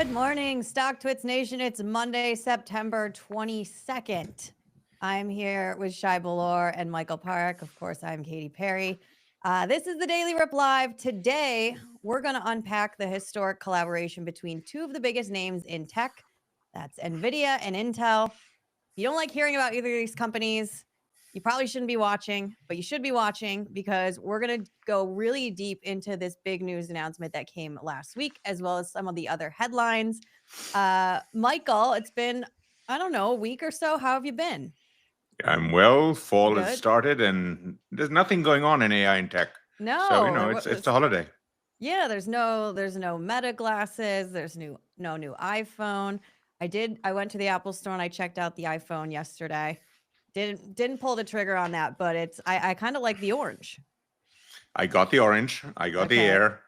Good morning, Stock Twits Nation. It's Monday, September 22nd. I'm here with Shay, Boloor, and Michael Parekh. Of course, I'm Katy Perry. This is the Daily Rip Live. Today, we're going to unpack the historic collaboration between two of the biggest names in tech. That's Nvidia and Intel. If you don't like hearing about either of these companies, you probably shouldn't be watching, but you should be watching because we're going to go really deep into this big news announcement that came last week, as well as some of the other headlines. Michael, it's been, I don't know, a week or so. How have you been? I'm well. Fall has Good? started, and there's nothing going on in AI and tech. So No, it's a holiday. yeah, there's no Meta glasses, there's no new iPhone. I went to the Apple store and I checked out the iPhone yesterday. Didn't pull the trigger on that, but I kind of like the orange. I got the orange. I got the Okay. Air,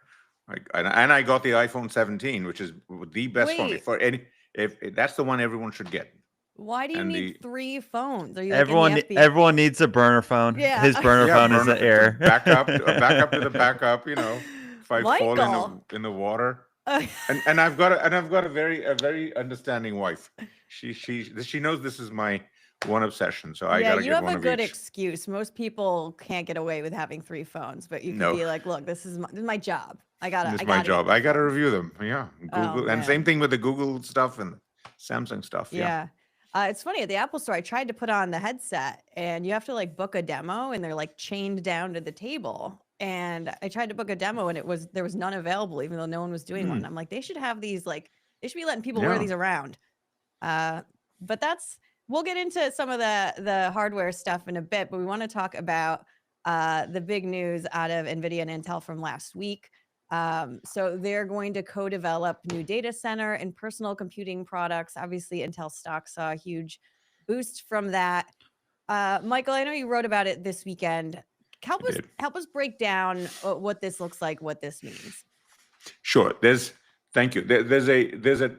and I got the iPhone 17, which is the best phone. Wait, For any, if that's the one everyone should get. why do you And need the 3 phones? Are you like in the FBI? Everyone needs a burner phone. Yeah. His burner yeah, phone is burner the Air. backup to the backup. If I fall Michael. in the water, and I've got a very understanding wife. She knows this is my one obsession. So I gotta you get have one a of good each. excuse. Most people can't get away with having 3 phones, but you can No. be like, look, this is my job. I gotta. It's I my gotta job. get I the got to phones. review them. Yeah, Oh, Google, and same thing with the Google stuff and Samsung stuff. Yeah. Yeah. It's funny at the Apple store. I tried to put on the headset, and you have to like book a demo, and they're like chained down to the table. And I tried to book a demo, and there was none available, even though no one was doing one. I'm like, they should have these they should be letting people wear Yeah. these around. But we'll get into some of the hardware stuff in a bit. But we want to talk about the big news out of Nvidia and Intel from last week. So they're going to co-develop new data center and personal computing products. Obviously, Intel stock saw a huge boost from that. Michael, I know you wrote about it this weekend. Help us break down what this looks like, what this means. Sure. Thank you. There's a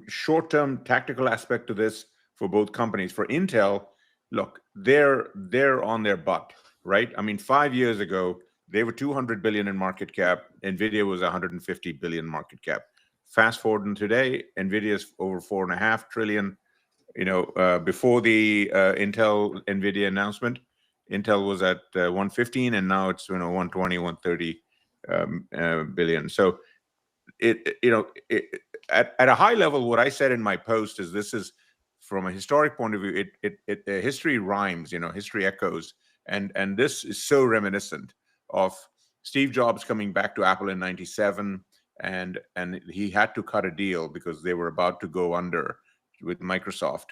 short-term tactical aspect to this for both companies. For Intel, look, they're on their butt, right? I mean, 5 years ago, they were 200 billion in market cap. Nvidia was 150 billion market cap. Fast forward to today, Nvidia is over 4.5 trillion. Before the Intel Nvidia announcement, Intel was at 115, and now it's 120, 130 billion. So at a high level, what I said in my post is this is from a historic point of view. History rhymes, history echoes, and this is so reminiscent of Steve Jobs coming back to Apple in '97, and he had to cut a deal because they were about to go under with Microsoft,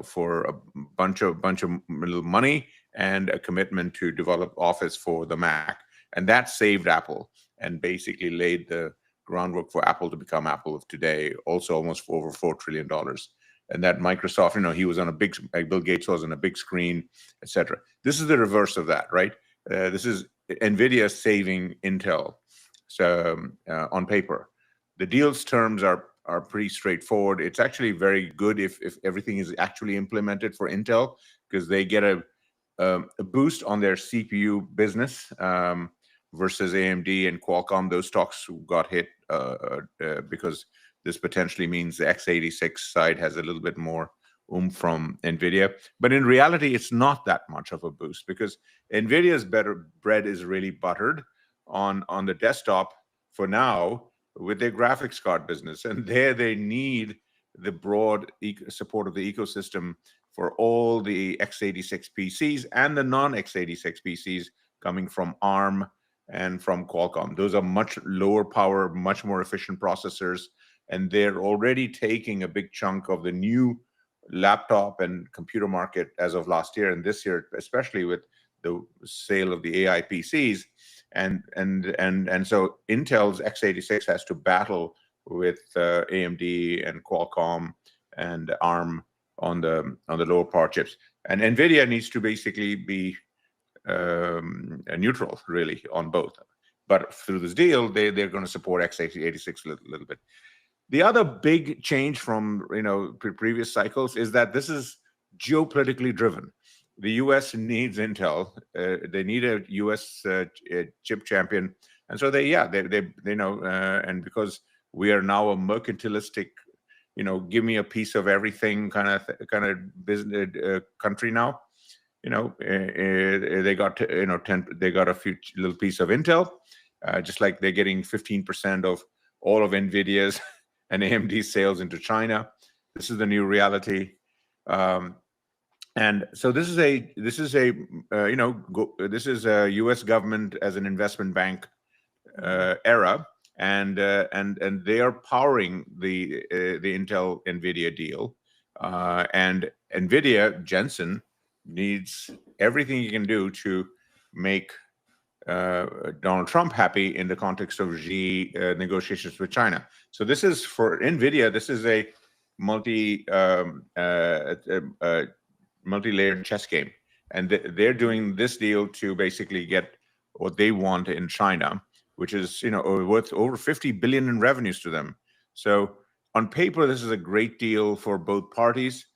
for a bunch of little money and a commitment to develop Office for the Mac, and that saved Apple and basically laid the groundwork for Apple to become Apple of today, also almost over $4 trillion. And that Microsoft, he was on Bill Gates was on a big screen, etc. This is the reverse of that, right? This is Nvidia saving Intel. So on paper, the deal's terms are pretty straightforward. It's actually very good if everything is actually implemented for Intel, because they get a boost on their CPU business versus AMD and Qualcomm. Those stocks got hit because this potentially means the x86 side has a little bit more from Nvidia. But in reality, it's not that much of a boost, because Nvidia's bread is really buttered on the desktop for now with their graphics card business, and there they need the broad support of the ecosystem for all the x86 PCs and the non-x86 PCs coming from ARM and from Qualcomm. Those are much lower power, much more efficient processors, and they're already taking a big chunk of the new laptop and computer market as of last year and this year, especially with the sale of the AI PCs. And so Intel's x86 has to battle with AMD and Qualcomm and ARM on the lower power chips, and Nvidia needs to basically be neutral, really, on both. But through this deal, they're going to support x86 a little bit. The other big change from previous cycles is that this is geopolitically driven. The U.S. needs Intel. They need a U.S. Chip champion, and so they know. And because we are now a mercantilistic, give me a piece of everything kind of business country now. They got they got a few little piece of Intel, just like they're getting 15% of all of Nvidia's and AMD's sales into China. This is the new reality. And so this is a U.S. government as an investment bank era, and they are powering the Intel Nvidia deal, and Nvidia Jensen needs everything he can do to make Donald Trump happy in the context of Xi negotiations with China. So this is for Nvidia. This is a multi-layered chess game, and they're doing this deal to basically get what they want in China, which is worth over 50 billion in revenues to them. So on paper, this is a great deal for both parties.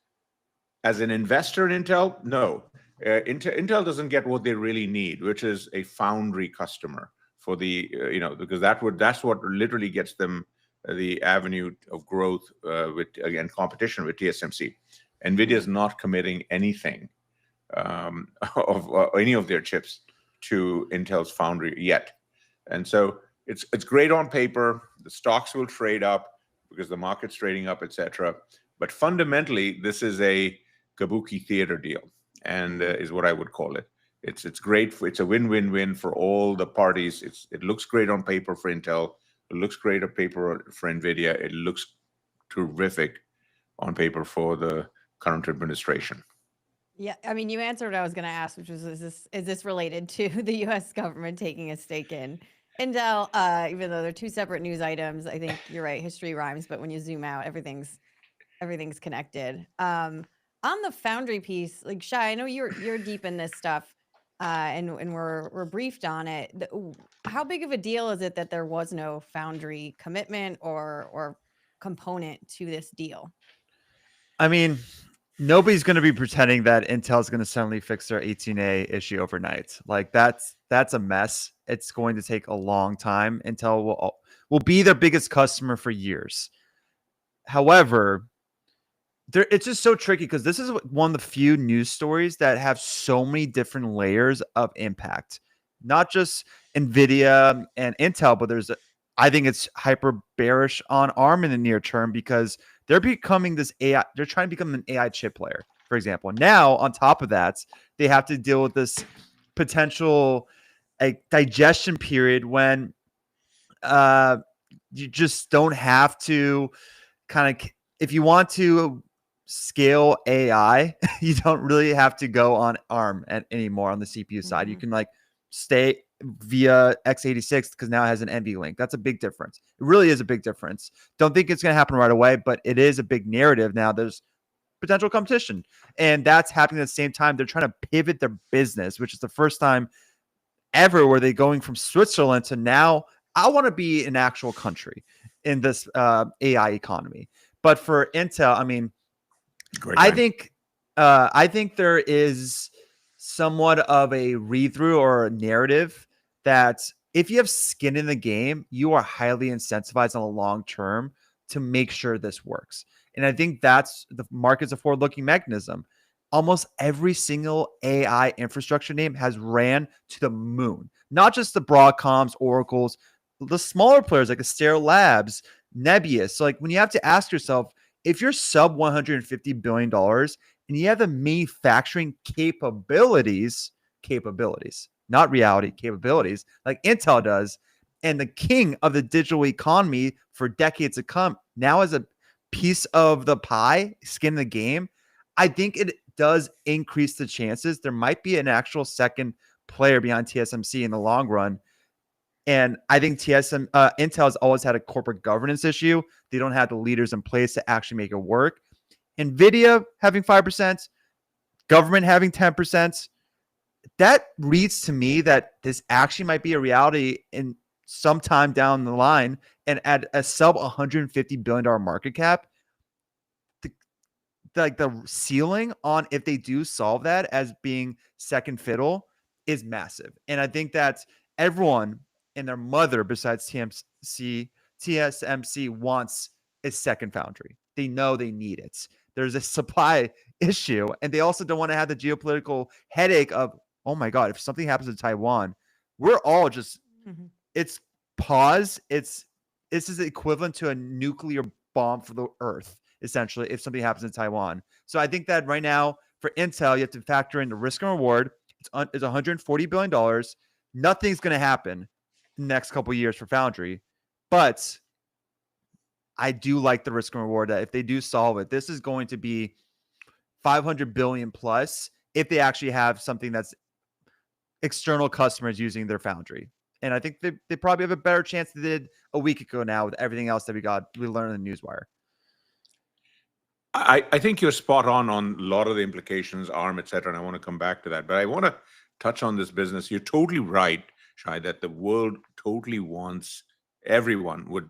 As an investor in Intel, no. Intel doesn't get what they really need, which is a foundry customer for the because that's what literally gets them the avenue of growth with, again, competition with TSMC. Nvidia is not committing anything of any of their chips to Intel's foundry yet, and so it's great on paper. The stocks will trade up because the market's trading up, etc. But fundamentally, this is a Kabuki theater deal, and is what I would call it. It's great. It's a win-win-win for all the parties. It looks great on paper for Intel. It looks great on paper for Nvidia. It looks terrific on paper for the current administration. Yeah, I mean, you answered what I was going to ask, which was, is this related to the U.S. government taking a stake in Intel? Even though they're two separate news items, I think you're right. History rhymes, but when you zoom out, everything's connected. On the foundry piece, like Shay, I know you're deep in this stuff, and we're briefed on it. How big of a deal is it that there was no foundry commitment or component to this deal? I mean, nobody's going to be pretending that Intel's going to suddenly fix their 18A issue overnight. Like that's a mess. It's going to take a long time. Intel will be their biggest customer for years. However, it's just so tricky because this is one of the few news stories that have so many different layers of impact. Not just Nvidia and Intel, but I think it's hyper bearish on ARM in the near term because they're becoming this AI. They're trying to become an AI chip player, for example. Now, on top of that, they have to deal with this potential digestion period when you just don't have to if you want to scale AI, you don't really have to go on ARM anymore on the CPU side. You can stay via x86 because now it has an NVLink. That's a big difference. It really is a big difference. Don't think it's going to happen right away, but it is a big narrative now. There's potential competition, and that's happening at the same time. They're trying to pivot their business, which is the first time ever where they're going from Switzerland to now I want to be an actual country in this AI economy. But for Intel, I mean, I think there is somewhat of a read-through or a narrative that if you have skin in the game, you are highly incentivized on the long term to make sure this works. And I think that's the market's a forward-looking mechanism. Almost every single AI infrastructure name has ran to the moon. Not just the Broadcoms, Oracles, the smaller players like Astera Labs, Nebius. So when you have to ask yourself, if you're sub $150 billion and you have the manufacturing capabilities, not reality, capabilities, like Intel does, and the king of the digital economy for decades to come, now as a piece of the pie, skin in the game, I think it does increase the chances. There might be an actual second player behind TSMC in the long run. And I think Intel has always had a corporate governance issue. They don't have the leaders in place to actually make it work. Nvidia having 5%, government having 10%. That reads to me that this actually might be a reality in some time down the line. And at a sub $150 billion market cap, the ceiling on if they do solve that as being second fiddle is massive. And I think that everyone and their mother, besides TSMC wants a second foundry. They know they need it. There's a supply issue, and they also don't want to have the geopolitical headache of, oh my God, if something happens in Taiwan, we're all just, it's pause. This is equivalent to a nuclear bomb for the earth, essentially, if something happens in Taiwan. So I think that right now for Intel, you have to factor in the risk and reward. It's $140 billion. Nothing's going to happen in the next couple of years for Foundry, but I do like the risk and reward that if they do solve it, this is going to be 500 billion plus if they actually have something that's external customers using their foundry. And I think they probably have a better chance than they did a week ago now with everything else that we learned in the newswire. I think you're spot on a lot of the implications, ARM, et cetera, and I want to come back to that. But I want to touch on this business. You're totally right, Shay, that the world totally wants, everyone would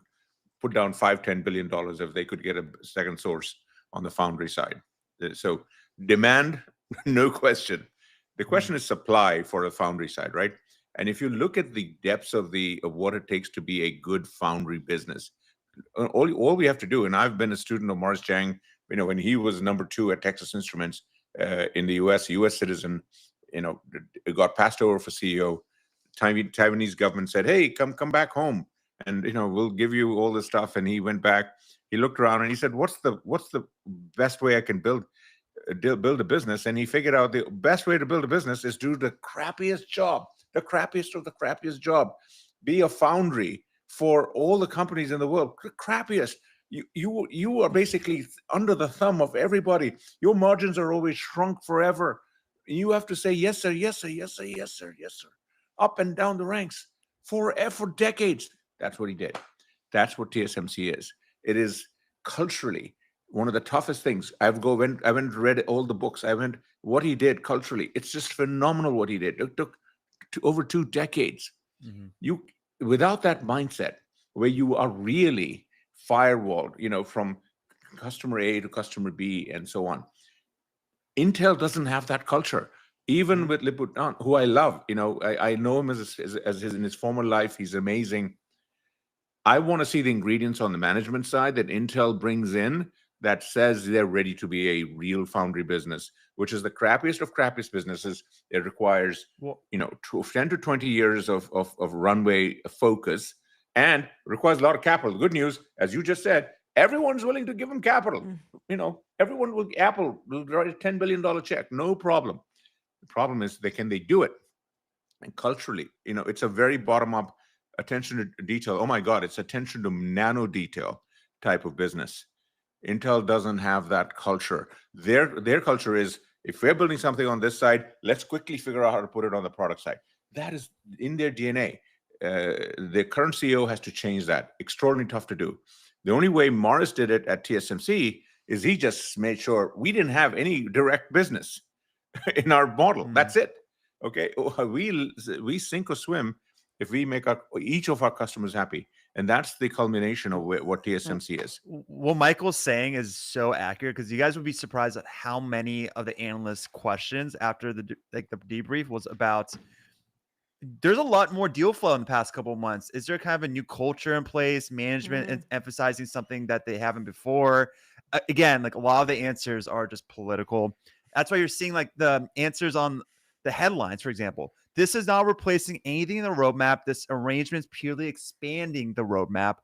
put down $5-10 billion if they could get a second source on the foundry side. So demand, no question. The question is supply for a foundry side, right? And if you look at the depths of what it takes to be a good foundry business, all we have to do, and I've been a student of Morris Chang, when he was number 2 at Texas Instruments in the U.S., U.S. citizen, it got passed over for CEO. Taiwanese government said, "Hey, come back home, and we'll give you all this stuff." And he went back. He looked around and he said, "What's the best way I can build a business?" And he figured out the best way to build a business is do the crappiest job, the crappiest of the crappiest job. Be a foundry for all the companies in the world. The crappiest. You are basically under the thumb of everybody. Your margins are always shrunk forever. You have to say yes sir, yes sir, yes sir, yes sir, yes sir, up and down the ranks for decades. That's what he did. That's what TSMC is. It is culturally one of the toughest things. I went and read all the books. What he did culturally. It's just phenomenal what he did. It took over 2 decades. Without that mindset where you are really firewalled, from customer A to customer B and so on. Intel doesn't have that culture. Even with Lip-Bu Tan, who I love, I know him as in his former life. He's amazing. I want to see the ingredients on the management side that Intel brings in that says they're ready to be a real foundry business, which is the crappiest of crappiest businesses. It requires 10 to 20 years of runway focus, and requires a lot of capital. The good news, as you just said, everyone's willing to give them capital. Apple will write a $10 billion check, no problem. The problem is can they do it? And culturally, it's a very bottom-up attention to detail. Oh my God, it's attention to nano detail type of business. Intel doesn't have that culture. Their culture is, if we're building something on this side, let's quickly figure out how to put it on the product side. That is in their DNA. The current CEO has to change that. Extraordinarily tough to do. The only way Morris did it at TSMC is he just made sure we didn't have any direct business in our model. That's it. Okay, we sink or swim if we make each of our customers happy, and that's the culmination of what TSMC is. What Michael's saying is so accurate, because you guys would be surprised at how many of the analysts' questions after the debrief was about. There's a lot more deal flow in the past couple of months. Is there kind of a new culture in place, management emphasizing something that they haven't before? Again, a lot of the answers are just political. That's why you're seeing the answers on the headlines, for example. This is not replacing anything in the roadmap. This arrangement is purely expanding the roadmap.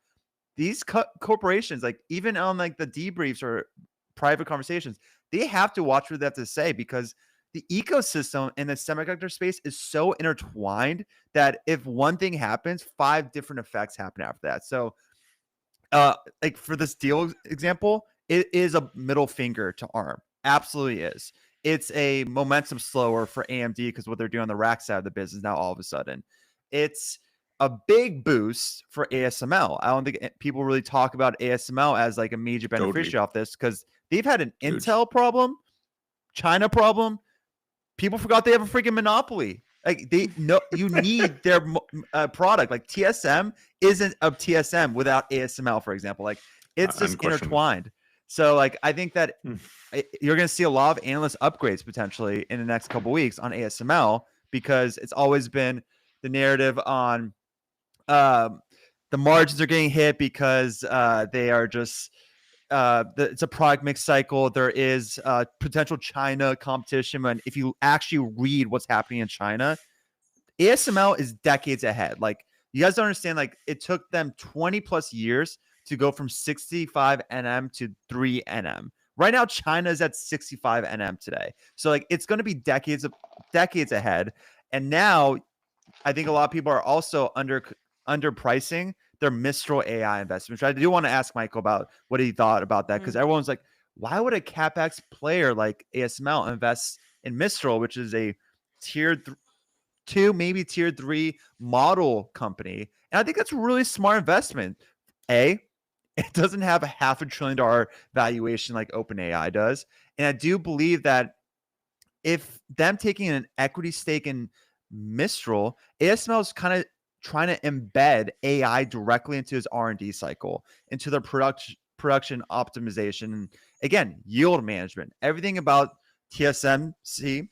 These corporations, even on the debriefs or private conversations, they have to watch what they have to say, because the ecosystem in the semiconductor space is so intertwined that if one thing happens, 5 different effects happen after that. So for this deal example, it is a middle finger to ARM. Absolutely is. It's a momentum slower for AMD because what they're doing on the rack side of the business now all of a sudden. It's a big boost for ASML. I don't think people really talk about ASML as a major beneficiary of this, because they've had an Intel problem, China problem. People forgot they have a freaking monopoly. They know you need their product. TSM isn't a TSM without ASML, for example. It's just intertwined. So I think that you're going to see a lot of analyst upgrades potentially in the next couple of weeks on ASML, because it's always been the narrative on the margins are getting hit because they are just it's a product mix cycle. There is potential China competition, and if you actually read what's happening in China, ASML is decades ahead. Like, you guys don't understand, like, it took them 20 plus years to go from 65 nm to 3 nm. Right now, China is at 65 nm today. So like, it's going to be decades ahead. And now I think a lot of people are also underpricing their Mistral AI investment, which I do want to ask Michael about what he thought about that, because everyone's like, why would a CapEx player like ASML invest in Mistral, which is a tier 2, maybe tier 3 model company? And I think that's a really smart investment. It doesn't have a $500 billion valuation like OpenAI does. And I do believe that if them taking an equity stake in Mistral, ASML is kind of trying to embed AI directly into his R&D cycle, into their production optimization, and again, yield management. Everything about TSMC,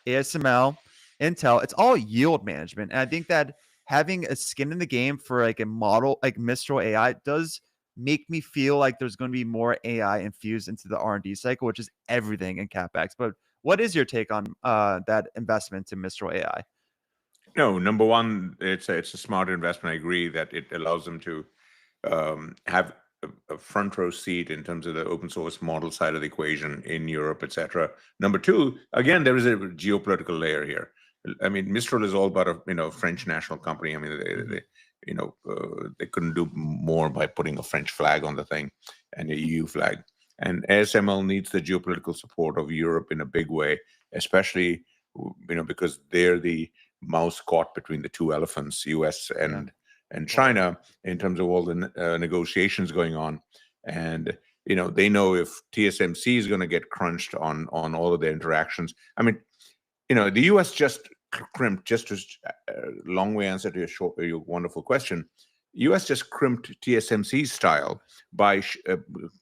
ASML, Intel, it's all yield management. And I think that having a skin in the game for like a model like Mistral AI does make me feel like there's going to be more AI infused into the R&D cycle, which is everything in CapEx. But what is your take on that investment in Mistral AI? No, number one, it's a smart investment. I agree that it allows them to have a front row seat in terms of the open source model side of the equation in Europe, etc. Number two, again, there is a geopolitical layer here. I mean, Mistral is all about a French national company. I mean, they couldn't do more by putting a French flag on the thing and a EU flag. And ASML needs the geopolitical support of Europe in a big way, especially because they're the mouse caught between the two elephants, US and China, in terms of all the negotiations going on. And they know if TSMC is going to get crunched on all of their interactions. I mean, the US just crimped, just to long way answer to your wonderful question. US just crimped TSMC's style by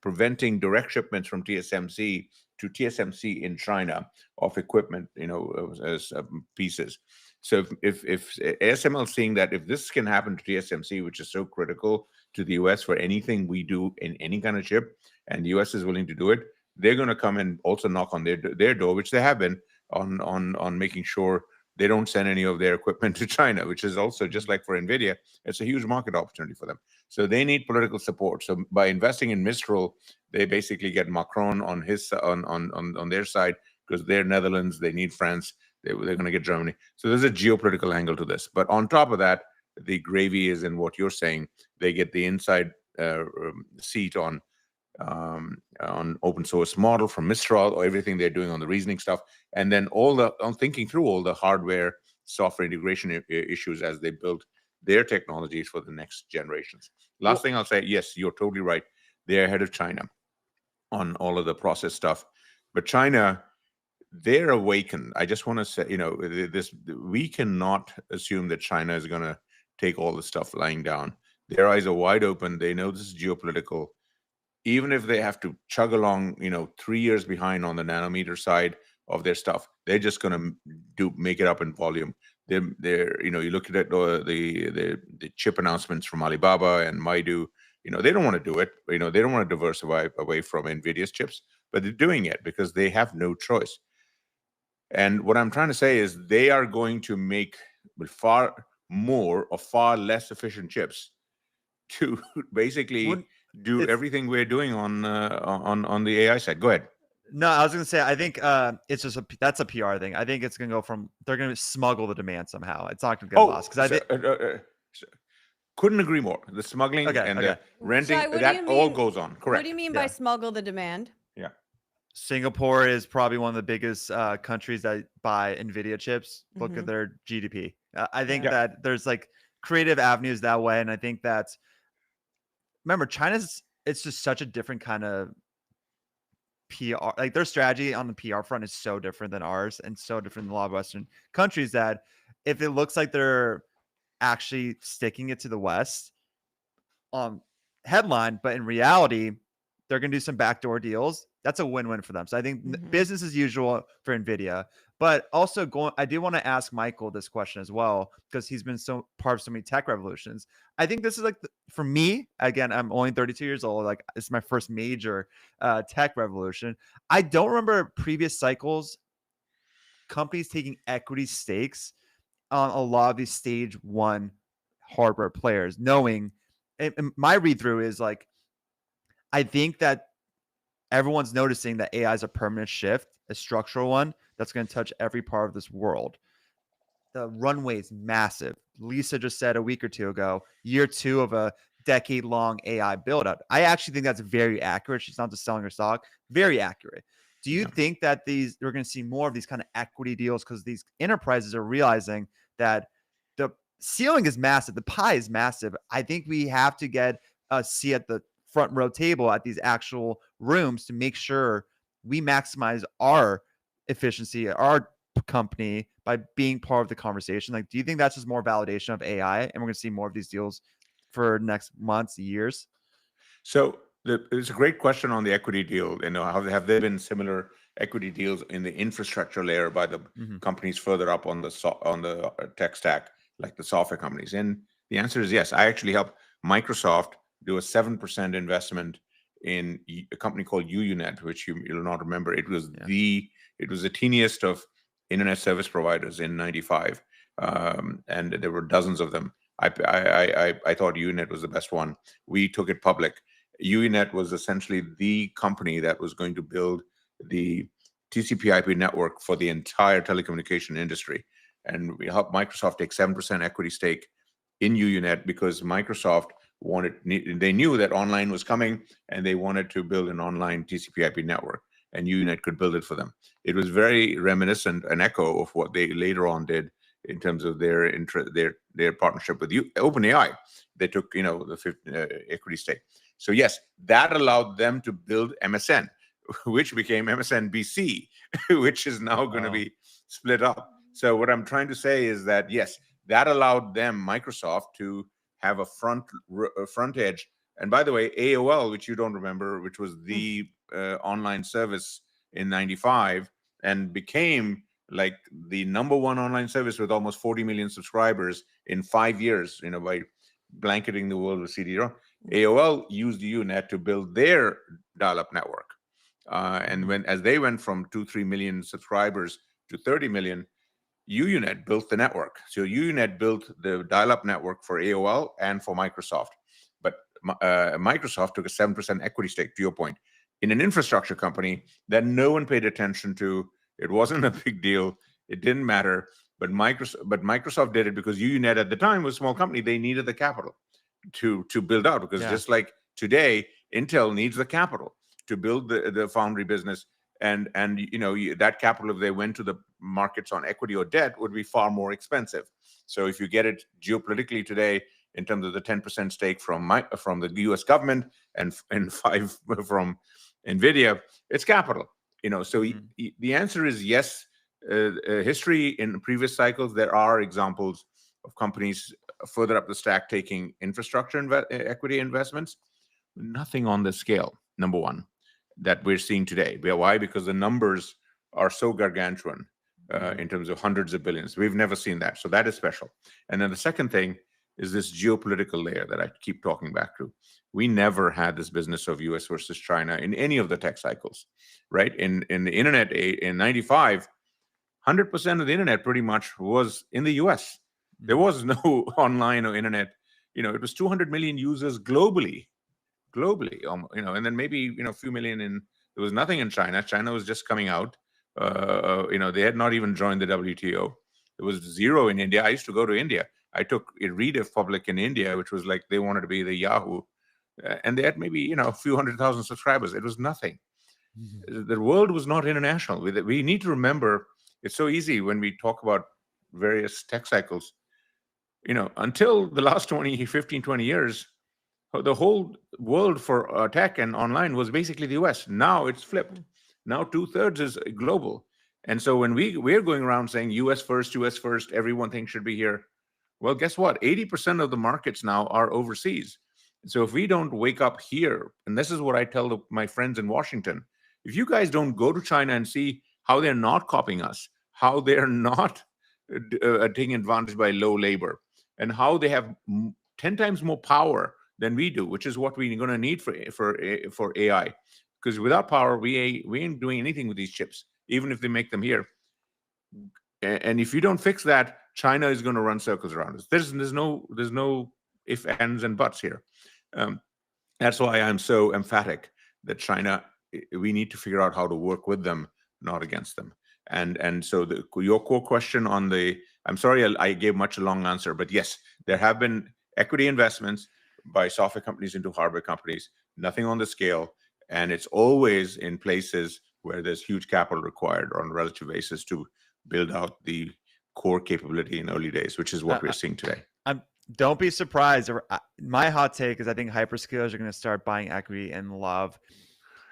preventing direct shipments from TSMC to TSMC in China of equipment, as pieces. So if ASML is seeing that if this can happen to TSMC, which is so critical to the US for anything we do in any kind of chip, and the US is willing to do it, they're going to come and also knock on their door, which they have been, on making sure they don't send any of their equipment to China, which is also, just like for Nvidia, it's a huge market opportunity for them. So they need political support. So by investing in Mistral, they basically get Macron on their side, because they're Netherlands, they need France, they're going to get Germany. So there's a geopolitical angle to this. But on top of that, the gravy is in what you're saying. They get the inside seat on open source model from Mistral, or everything they're doing on the reasoning stuff, and then on thinking through all the hardware software integration issues as they build their technologies for the next generations. Last thing I'll say, yes, you're totally right. They're ahead of China on all of the process stuff, but China, they're awakened. I just want to say, we cannot assume that China is going to take all the stuff lying down. Their eyes are wide open. They know this is geopolitical. Even if they have to chug along, 3 years behind on the nanometer side of their stuff, they're just going to make it up in volume. They're you look at the chip announcements from Alibaba and Maidu. They don't want to do it. They don't want to diversify away from Nvidia's chips, but they're doing it because they have no choice. And what I'm trying to say is they are going to make far more or far less efficient chips to basically do everything we're doing on the AI side. Go ahead. No, I was going to say, I think it's just that's a PR thing. I think it's going to go from, they're going to smuggle the demand somehow. It's not going to get lost. Because couldn't agree more. The smuggling and the renting, Shai, that all goes on. Correct. What do you mean by smuggle the demand? Yeah. Singapore is probably one of the biggest countries that buy Nvidia chips. Look at their GDP. I think that there's like creative avenues that way. And I think that's, remember, it's just such a different kind of PR. Like, their strategy on the PR front is so different than ours, and so different than a lot of Western countries, that if it looks like they're actually sticking it to the West on headline, but in reality, they're going to do some backdoor deals, that's a win-win for them. So I think business as usual for Nvidia. But also I do want to ask Michael this question as well, because he's been so part of so many tech revolutions. I think this is like, for me, again, I'm only 32 years old. Like, it's my first major tech revolution. I don't remember previous cycles, companies taking equity stakes on a lot of these stage one hardware players, knowing, and my read through is like, I think that everyone's noticing that AI is a permanent shift, a structural one that's going to touch every part of this world. The runway is massive. Lisa just said a week or two ago, year 2 of a decade-long AI build-up. I actually think that's very accurate. She's not just selling her stock. Very accurate. Do you think that we're going to see more of these kind of equity deals, because these enterprises are realizing that the ceiling is massive, the pie is massive? I think we have to get a seat at the front row table at these actual rooms to make sure we maximize our efficiency, our company, by being part of the conversation. Like, do you think that's just more validation of AI, and we're going to see more of these deals for next months, years? So it's a great question on the equity deal. Have there been similar equity deals in the infrastructure layer by the companies further up on the tech stack, like the software companies? And the answer is yes. I actually helped Microsoft do a 7% investment in a company called UUNet, which you'll not remember. It was the teeniest of internet service providers in '95, and there were dozens of them. I thought UUNet was the best one. We took it public. UUNet was essentially the company that was going to build the TCP/IP network for the entire telecommunication industry, and we helped Microsoft take 7% equity stake in UUNet because Microsoft they knew that online was coming, and they wanted to build an online TCP/IP network, and UUNet could build it for them. It was very reminiscent, an echo of what they later on did in terms of their partnership with OpenAI. They took the equity stake. So yes, that allowed them to build MSN, which became MSNBC, which is now going to be split up. So what I'm trying to say is that yes, that allowed them, Microsoft, to have a front edge. And by the way, AOL, which you don't remember, which was the online service in '95 and became like the #1 online service with almost 40 million subscribers in 5 years, by blanketing the world with CD-ROM. AOL used UUNet to build their dial-up network. And as they went from 2-3 million subscribers to 30 million, UUNet built the network. So UUNet built the dial-up network for AOL and for Microsoft. But Microsoft took a 7% equity stake, to your point, in an infrastructure company that no one paid attention to. It wasn't a big deal. It didn't matter. But Microsoft did it because UUNet at the time was a small company. They needed the capital to build out, because just like today, Intel needs the capital to build the foundry business. And that capital, if they went to the markets on equity or debt, would be far more expensive. So if you get it geopolitically today, in terms of the 10% stake from the U.S. government and 5 from Nvidia, it's capital. So the answer is yes. History in previous cycles, there are examples of companies further up the stack taking infrastructure equity investments. Nothing on the scale, number one, that we're seeing today. Why? Because the numbers are so gargantuan in terms of hundreds of billions. We've never seen that. So that is special. And then the second thing is this geopolitical layer that I keep talking back to. We never had this business of US versus China in any of the tech cycles, right? In the internet in '95, 100% of the internet pretty much was in the US. There was no online or internet. It was 200 million users globally, and then maybe a few million there was nothing in China. China was just coming out. They had not even joined the WTO. There was zero in India. I used to go to India. I took a Rediff public in India, which was like they wanted to be the Yahoo, and they had maybe a few 100,000 subscribers. It was nothing. The world was not international. We need to remember. It's so easy when we talk about various tech cycles. Until the last 15, 20 years, the whole world for tech and online was basically the US. Now it's flipped. Now 2/3 is global. And so when we're going around saying US first, everyone thinks should be here. Well, guess what? 80% of the markets now are overseas. So if we don't wake up here, and this is what I tell my friends in Washington, if you guys don't go to China and see how they're not copying us, how they're not taking advantage by low labor, and how they have 10 times more power than we do, which is what we're going to need for AI. Because without power, we ain't doing anything with these chips, even if they make them here. And if you don't fix that, China is going to run circles around us. There's no if, ands, and buts here. That's why I'm so emphatic that China, we need to figure out how to work with them, not against them. And so your core question on I'm sorry I gave much a long answer, but yes, there have been equity investments by software companies into hardware companies, nothing on the scale, and it's always in places where there's huge capital required on a relative basis to build out the core capability in early days, which is what we're seeing today. Don't be surprised. My hot take is I think hyperscalers are going to start buying equity and love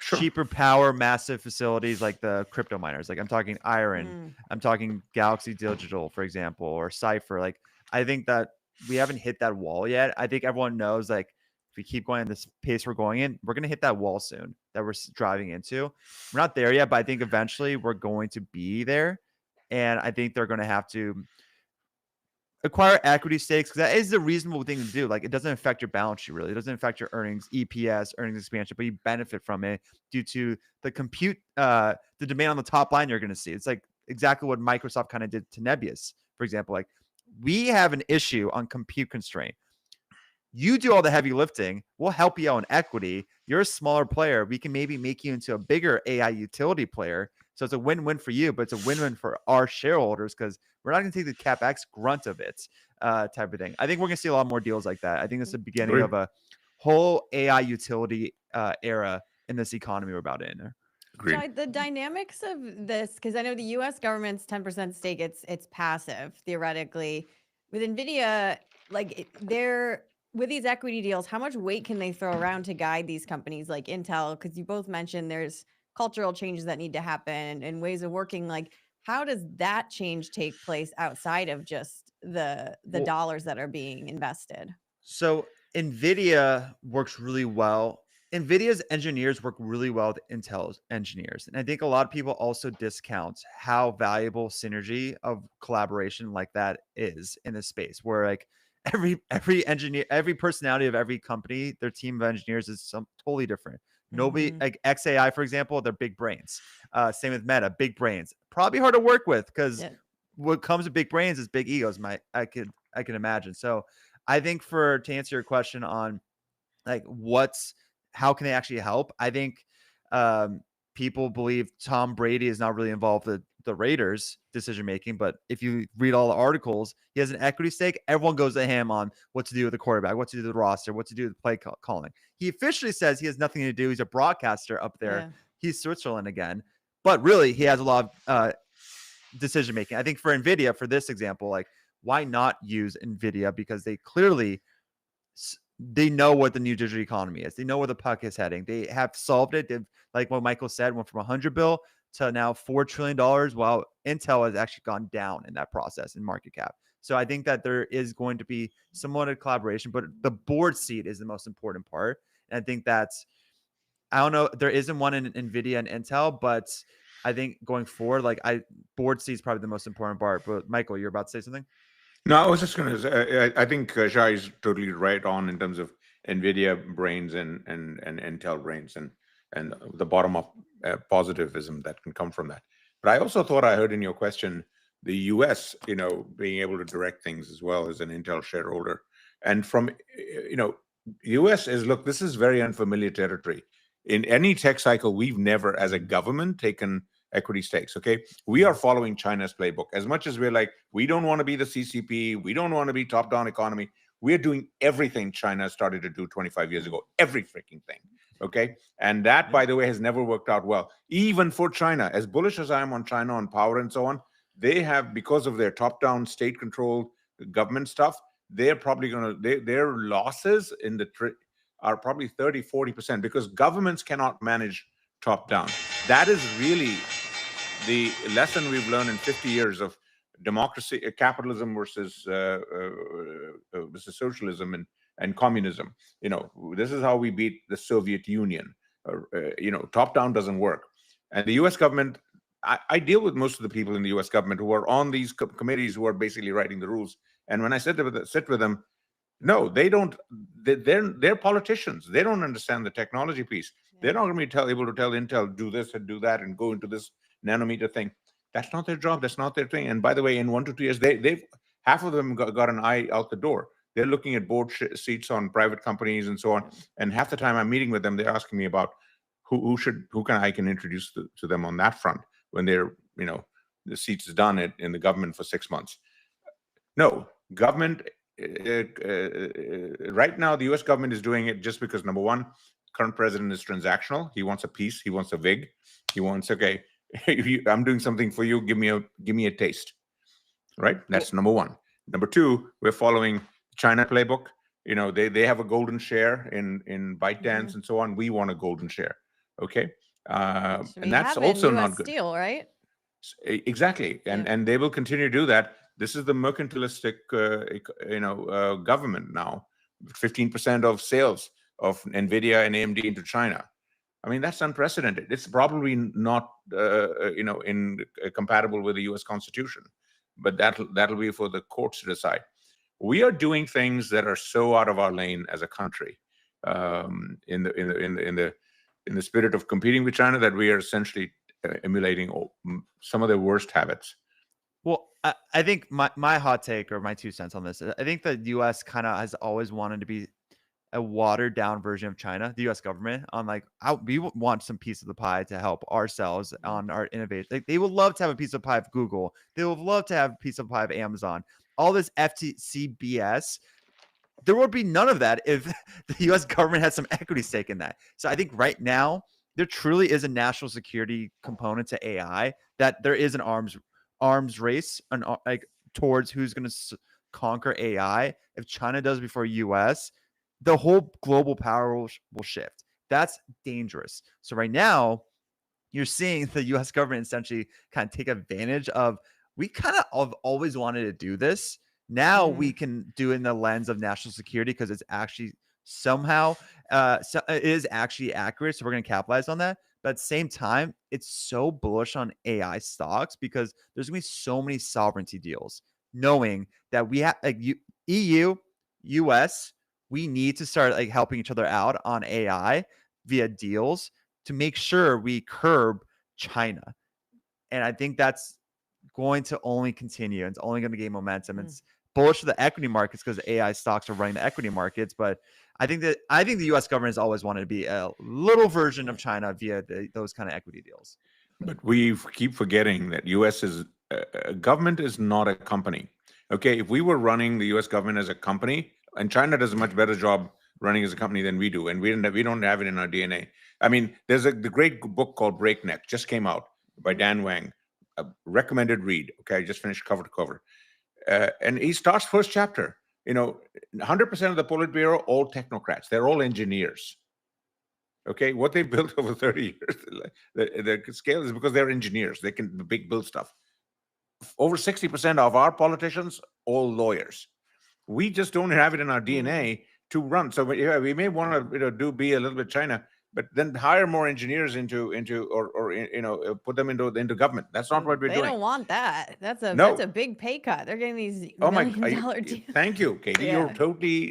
cheaper power, massive facilities like the crypto miners. Like I'm talking Iron, I'm talking Galaxy Digital, for example, or Cypher. Like I think that we haven't hit that wall yet. I think everyone knows like if we keep going at this pace we're going in, we're going to hit that wall soon that we're driving into. We're not there yet, but I think eventually we're going to be there. And I think they're going to have to acquire equity stakes because that is the reasonable thing to do. Like it doesn't affect your balance sheet really. It doesn't affect your earnings, EPS, earnings expansion, but you benefit from it due to the compute, the demand on the top line you're going to see. It's like exactly what Microsoft kind of did to Nebius, for example. Like we have an issue on compute constraint. You do all the heavy lifting. We'll help you out on equity. You're a smaller player. We can maybe make you into a bigger AI utility player. So it's a win-win for you, but it's a win-win for our shareholders because we're not going to take the CapEx grunt of it type of thing. I think we're going to see a lot more deals like that. I think it's the beginning of a whole AI utility era in this economy we're about in. So the dynamics of this, because I know the U.S. government's 10% stake, it's passive theoretically. With Nvidia, like they're with these equity deals, how much weight can they throw around to guide these companies like Intel? Because you both mentioned there's cultural changes that need to happen and ways of working. Like, how does that change take place outside of just the dollars that are being invested? So Nvidia works really well. Nvidia's engineers work really well with Intel's engineers. And I think a lot of people also discount how valuable synergy of collaboration like that is in this space where like every engineer, every personality of every company, their team of engineers is totally different. Nobody like XAI, for example, they're big brains. Same with Meta, big brains. Probably hard to work with because what comes with big brains is big egos. I can imagine. So I think to answer your question on like how can they actually help? I think people believe Tom Brady is not really involved with the Raiders decision making, but if you read all the articles, he has an equity stake. Everyone goes to him on what to do with the quarterback, what to do with the roster, what to do with the play calling. He officially says he has nothing to do. He's a broadcaster up there. Yeah. He's Switzerland again, but really he has a lot of decision making. I think for Nvidia, for this example, like why not use Nvidia because they know what the new digital economy is. They know where the puck is heading. They have solved it. They've, like what Michael said, went from 100 bill to now $4 trillion, while Intel has actually gone down in that process in market cap. So I think that there is going to be somewhat of collaboration, but the board seat is the most important part. And I think I don't know, there isn't one in Nvidia and Intel, but I think going forward, like board seat is probably the most important part. But Michael, you're about to say something? No, I was just going to say, I think Shay is totally right on in terms of Nvidia brains and Intel brains and the bottom up positivism that can come from that. But I also thought I heard in your question the U.S. being able to direct things as well as an Intel shareholder, and from U.S. is look, this is very unfamiliar territory. In any tech cycle, we've never, as a government, taken equity stakes. Okay, we are following China's playbook. As much as we're like, we don't want to be the CCP, we don't want to be top-down economy. We're doing everything China started to do 25 years ago, every freaking thing. Okay, and that, by the way, has never worked out well. Even for China, as bullish as I am on China on power and so on, they have, because of their top-down state-controlled government stuff, they're probably going to their losses in the are probably 30-40% because governments cannot manage top-down. That is really the lesson we've learned in 50 years of democracy, capitalism versus socialism and communism. This is how we beat the Soviet Union. Top-down doesn't work. And the U.S. government I deal with most of the people in the U.S. government who are on these committees who are basically writing the rules. And when I sit with them, no, they don't. They're politicians. They don't understand the technology piece. They're not going to be able to tell Intel do this and do that and go into this nanometer thing. That's not their job. That's not their thing. And by the way, in 1 to 2 years, they've half of them got an eye out the door. They're looking at board seats on private companies and so on. And half the time I'm meeting with them, they're asking me about who I can introduce to them on that front when they're, the seats is done in the government for 6 months. No, government. Right now, the U.S. government is doing it just because, number one, current president is transactional. He wants a piece. He wants a vig. He wants, okay, I'm doing something for you. Give me a taste. Right? That's number one. Number two, we're following China playbook. They have a golden share in ByteDance and so on. We want a golden share. Okay, and that's also not good. Steel, right? Exactly, and they will continue to do that. This is the mercantilistic, government now. 15% of sales of Nvidia and AMD into China. I mean, that's unprecedented. It's probably not, compatible with the U.S. Constitution, but that'll be for the courts to decide. We are doing things that are so out of our lane as a country, in the spirit of competing with China, that we are essentially emulating some of their worst habits. Well, I think my hot take or my 2 cents on this, I think the U.S. kind of has always wanted to be a watered down version of China, the U.S. government, on we want some piece of the pie to help ourselves on our innovation. Like, they would love to have a piece of pie of Google. They would love to have a piece of pie of Amazon. All this FTC BS. There would be none of that if the U.S. government had some equity stake in that. So I think right now there truly is a national security component to AI, that there is an arms race towards who's going to conquer AI. If China does before U.S., the whole global power will shift. That's dangerous. So right now, you're seeing the U.S. government essentially kind of take advantage of. We kind of always wanted to do this. Now we can do it in the lens of national security because it's actually somehow it is actually accurate. So we're going to capitalize on that. But at the same time, it's so bullish on AI stocks because there's going to be so many sovereignty deals, knowing that we have EU, US, we need to start helping each other out on AI via deals to make sure we curb China. And I think that's going to only continue. It's only going to gain momentum. It's bullish for the equity markets because AI stocks are running the equity markets. But I think the U.S. government has always wanted to be a little version of China via those kind of equity deals. But we keep forgetting that U.S. government is not a company. Okay, if we were running the U.S. government as a company, and China does a much better job running as a company than we do, and we don't have it in our DNA. I mean, there's the great book called Breakneck, just came out by Dan Wang, a recommended read. Okay, I just finished cover to cover, and he starts first chapter. 100% of the Politburo, all technocrats. They're all engineers. Okay, what they built over 30 years, the scale is because they're engineers. They can build stuff. Over 60% of our politicians, all lawyers. We just don't have it in our DNA to run. So we may want to be a little bit China, but then hire more engineers into or put them into government. That's not what we're doing. They don't want that. That's a big pay cut. They're getting these $1 million deals. Thank you, Katie. Yeah. You're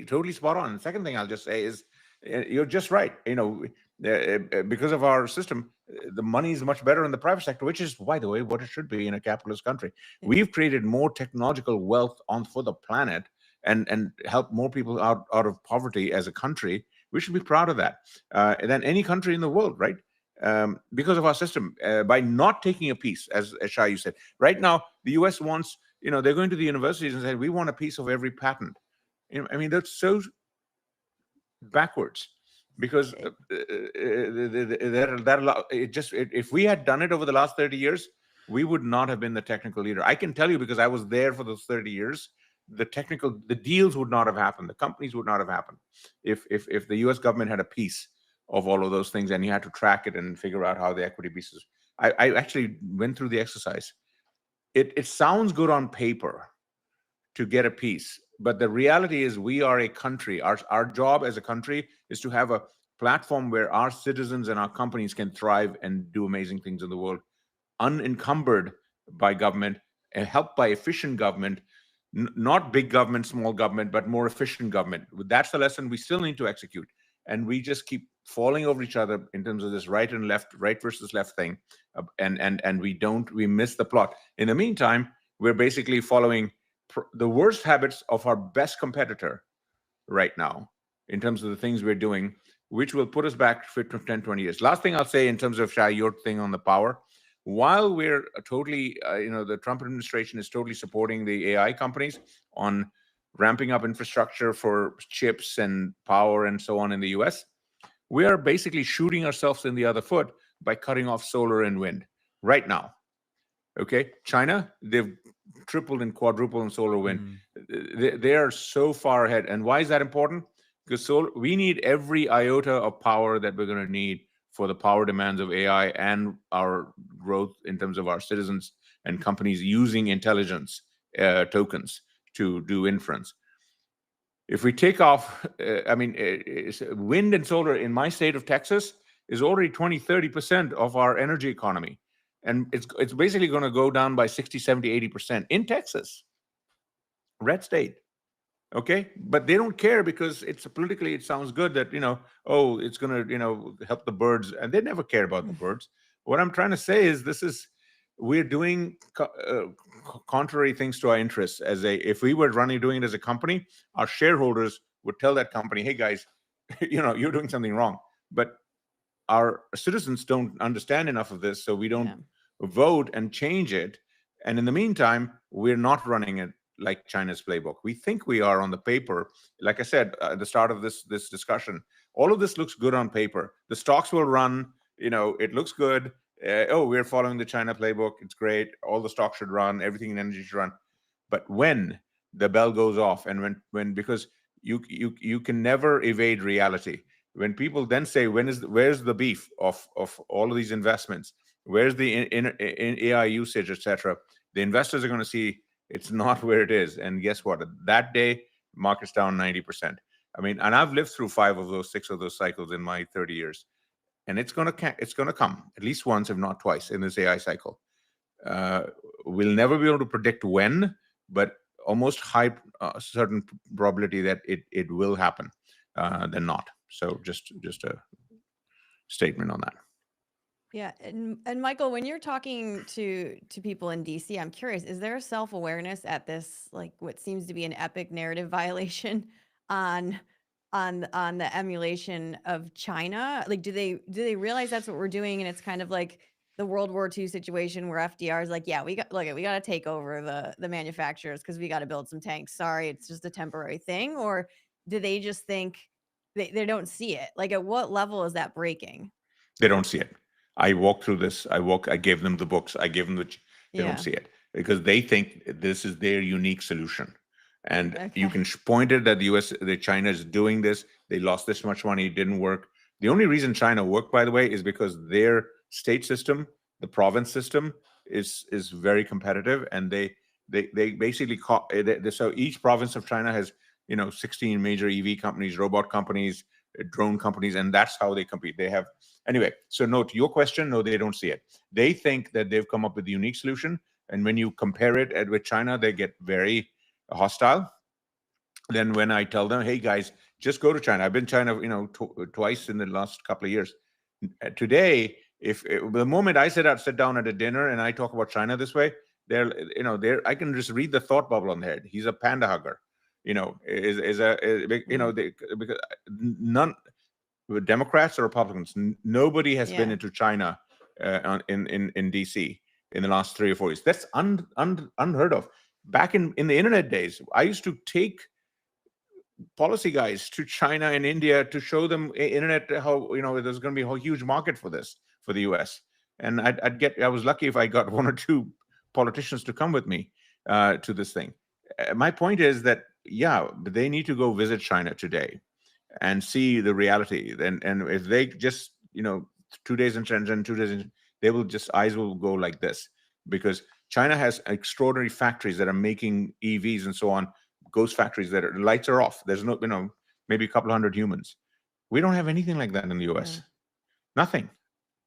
totally spot on. The second thing I'll just say is you're just right. Because of our system, the money is much better in the private sector, which is, by the way, what it should be in a capitalist country. We've created more technological wealth for the planet and helped more people out of poverty as a country. We should be proud of that than any country in the world, right? Because of our system, by not taking a piece, as Shay, you said. Right now, the U.S. wants, they're going to the universities and say, we want a piece of every patent. I mean, that's so backwards. Because if we had done it over the last 30 years, we would not have been the technical leader. I can tell you because I was there for those 30 years. The deals would not have happened. The companies would not have happened if the U.S. government had a piece of all of those things and you had to track it and figure out how the equity pieces. I actually went through the exercise. It sounds good on paper to get a piece. But the reality is we are a country. Our job as a country is to have a platform where our citizens and our companies can thrive and do amazing things in the world. unencumbered by government and helped by efficient government, not big government, small government, but more efficient government. That's the lesson we still need to execute. And we just keep falling over each other in terms of this right and left, right versus left thing. And we miss the plot. In the meantime, we're basically following the worst habits of our best competitor right now in terms of the things we're doing, which will put us back for 10, 20 years. Last thing I'll say in terms of, Shay, your thing on the power, while we're totally, the Trump administration is totally supporting the AI companies on ramping up infrastructure for chips and power and so on in the US, we are basically shooting ourselves in the other foot by cutting off solar and wind right now. Okay, China, they've tripled and quadrupled in solar wind. They are so far ahead. And why is that important? Because we need every iota of power that we're going to need for the power demands of AI and our growth in terms of our citizens and companies using intelligence tokens to do inference. If we take off, wind and solar in my state of Texas is already 20-30% of our energy economy. And it's basically going to go down by 60, 70, 80% in Texas, red state. Okay, but they don't care because it's politically, it sounds good that, it's going to, help the birds, and they never care about the birds. What I'm trying to say is we're doing contrary things to our interests. If we were doing it as a company, our shareholders would tell that company, hey guys, you're doing something wrong. But our citizens don't understand enough of this, so we don't vote and change it. And in the meantime, we're not running it like China's playbook. We think we are on the paper. Like I said at the start of this discussion, all of this looks good on paper. The stocks will run, it looks good. We're following the China playbook. It's great. All the stocks should run. Everything in energy should run. But when the bell goes off, and because you can never evade reality. When people then say, where's the beef of all of these investments? Where's the in AI usage, etc.? The investors are going to see it's not where it is. And guess what? That day, market's down 90%. And I've lived through 6 of those cycles in my 30 years. And it's going to come at least once, if not twice, in this AI cycle. We'll never be able to predict when, but almost high certain probability that it will happen than not. So just a statement on that. Yeah, and Michael, when you're talking to people in DC, I'm curious, is there a self-awareness at this, like what seems to be an epic narrative violation on the emulation of China? Like, do they realize that's what we're doing, and it's kind of like the World War II situation where FDR is like, yeah, we got to take over the manufacturers because we got to build some tanks. Sorry, it's just a temporary thing. Or do they just think they don't see it? Like, at what level is that breaking? They don't see it. I walked through this. I gave them the books. I gave them they don't see it because they think this is their unique solution. And you can point it that China is doing this. They lost this much money. It didn't work. The only reason China worked, by the way, is because their state system, the province system, is very competitive. And they basically so each province of China has 16 major EV companies, robot companies, drone companies, and that's how they compete. They have anyway. So no, to your question, no, they don't see it. They think that they've come up with a unique solution, and when you compare it with China, they get very hostile. Then when I tell them, hey guys, just go to China. I've been to China, twice in the last couple of years. Today, if the moment I sit down at a dinner and I talk about China this way, I can just read the thought bubble on their head. He's a panda hugger. Because none Democrats or Republicans, nobody has been into China in DC in the last 3 or 4 years. That's unheard of. Back in the internet days, I used to take policy guys to China and India to show them internet how there's going to be a huge market for this for the US. And I was lucky if I got 1 or 2 politicians to come with me to this thing. My point is that they need to go visit China today and see the reality. And if they just 2 days in Shenzhen, 2 days in, they will just eyes will go like this, because China has extraordinary factories that are making EVs and so on. Ghost factories that lights are off. There's no maybe a couple hundred humans. We don't have anything like that in the US. Nothing.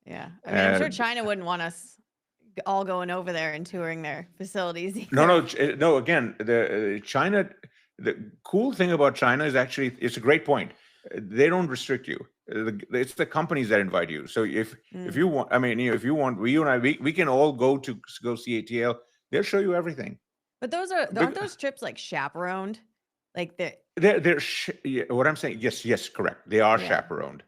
Yeah, I mean, I'm sure China wouldn't want us all going over there and touring their facilities. No. Again, the China. The cool thing about China is actually it's a great point. They don't restrict you. It's the companies that invite you. So if you want, I mean, if you want, you and I, we can all go see ATL. They'll show you everything. But aren't those trips like chaperoned? Like what I'm saying, yes, correct. They are chaperoned,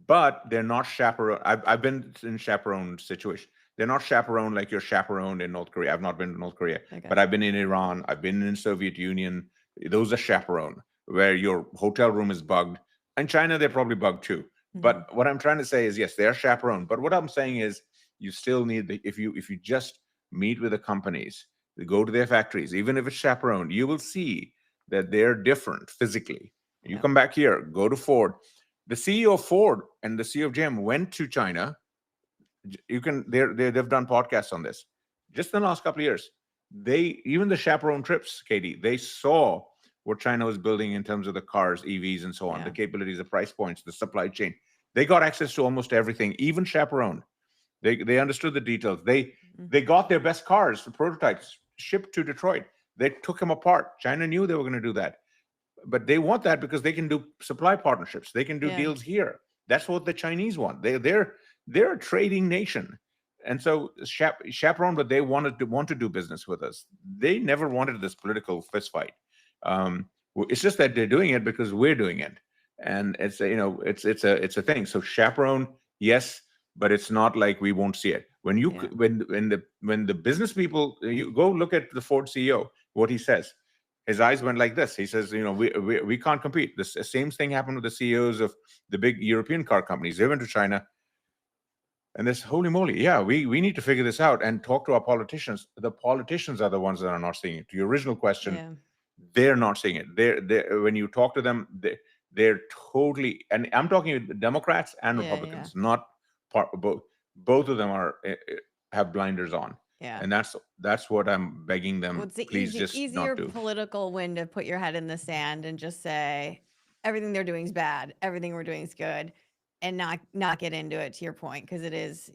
but they're not chaperoned. I've been in chaperoned situation. They're not chaperoned like you're chaperoned in North Korea. I've not been to North Korea, but I've been in Iran. I've been in Soviet Union. Those are chaperoned, where your hotel room is bugged. In China, they're probably bugged too. But what I'm trying to say is, yes, they're chaperoned. But what I'm saying is, you still need if you just meet with the companies, go to their factories, even if it's chaperoned, you will see that they're different physically. You come back here, go to Ford. The CEO of Ford and the CEO of GM went to China. They've done podcasts on this. Just in the last couple of years, even the chaperone trips, Katie, they saw what China was building in terms of the cars, EVs, and so on, the capabilities, the price points, the supply chain. They got access to almost everything, even chaperoned. They understood the details. They got their best cars for prototypes shipped to Detroit. They took them apart. China knew they were going to do that, but they want that because they can do supply partnerships. They can do deals here. That's what the Chinese want. They're a trading nation, and so chaperone, but they want to do business with us. They never wanted this political fistfight. It's just that they're doing it because we're doing it, and it's a thing. So chaperone, yes, but it's not like we won't see it. When the business people, you go look at the Ford CEO, what he says, his eyes went like this. He says, we can't compete. The same thing happened with the CEOs of the big European car companies. They went to China, and this, holy moly, we need to figure this out and talk to our politicians. The politicians are the ones that are not seeing it. To your original question, they're not seeing it. They're when you talk to them, they're totally, and I'm talking with Democrats and Republicans, not both. Both of them have blinders on. And that's what I'm begging them. Well, it's the please just easier not do. political win to put your head in the sand and just say everything they're doing is bad, everything we're doing is good, and not get into it, to your point, because it is,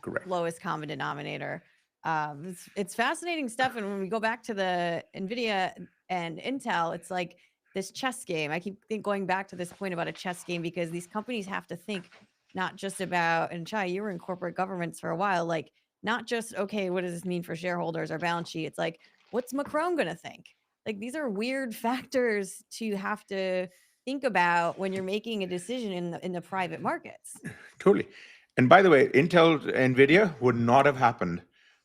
Correct. lowest common denominator. It's fascinating stuff. And when we go back to the Nvidia and Intel, it's like this chess game. I keep going back to this point about a chess game, because these companies have to think not just about, and Shay, you were in corporate governments for a while, like not just, okay, what does this mean for shareholders or balance sheet? It's like, what's Macron going to think? Like, these are weird factors to have to think about when you're making a decision in the private markets. Totally. And by the way, Intel, Nvidia would not have happened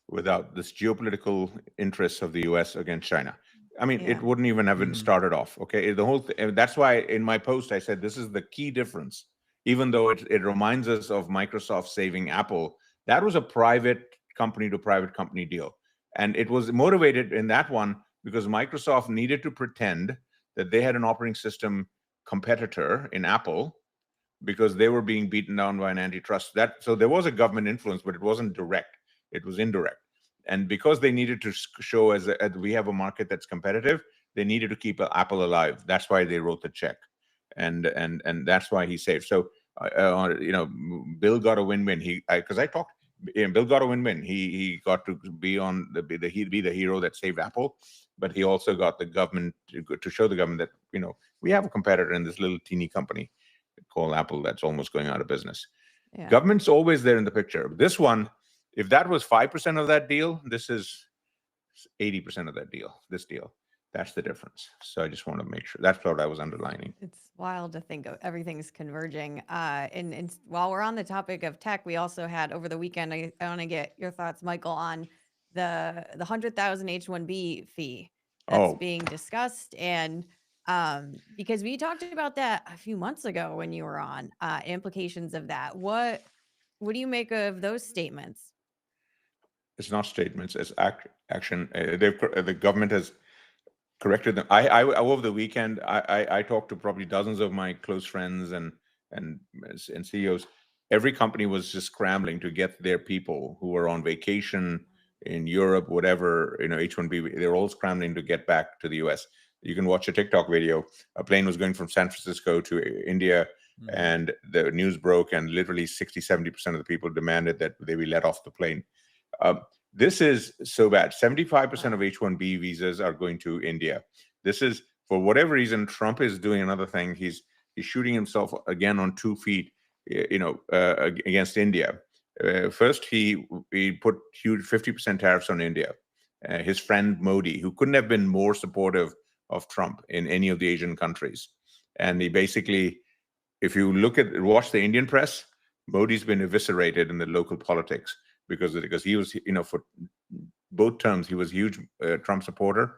without this geopolitical interests of the US against China. I mean, it wouldn't even have been started off. Okay. The whole that's why in my post, I said, this is the key difference. Even though it reminds us of Microsoft saving Apple, that was a private company to private company deal. And it was motivated in that one because Microsoft needed to pretend that they had an operating system competitor in Apple because they were being beaten down by an antitrust. So there was a government influence, but it wasn't direct. It was indirect. And because they needed to show as we have a market that's competitive, they needed to keep Apple alive. That's why they wrote the check. And that's why he saved. So Bill got a win-win. Bill got a win-win. He got to be the hero that saved Apple, but he also got the government to show the government that we have a competitor in this little teeny company called Apple that's almost going out of business. Government's always there in the picture. This one, if that was 5% of that deal, this is 80% of that deal. This deal. That's the difference. So I just want to make sure that's what I was underlining. It's wild to think of everything's converging. And while we're on the topic of tech, we also had over the weekend, I want to get your thoughts, Michael, on the 100,000 H-1B fee that's being discussed. And because we talked about that a few months ago when you were on, implications of that. What do you make of those statements? It's not statements, it's action. The government has corrected them. I over the weekend, I talked to probably dozens of my close friends and CEOs. Every company was just scrambling to get their people who were on vacation in Europe, whatever, H-1B, they're all scrambling to get back to the US. You can watch a TikTok video. A plane was going from San Francisco to India, and the news broke, and literally 60-70% of the people demanded that they be let off the plane. This is so bad. 75% of H-1B visas are going to India. This is, for whatever reason, Trump is doing another thing. He's shooting himself again on 2 feet, against India. First, he put huge 50% tariffs on India. His friend Modi, who couldn't have been more supportive of Trump in any of the Asian countries. And he basically, if you watch the Indian press, Modi's been eviscerated in the local politics because he was, for both terms, he was a huge Trump supporter,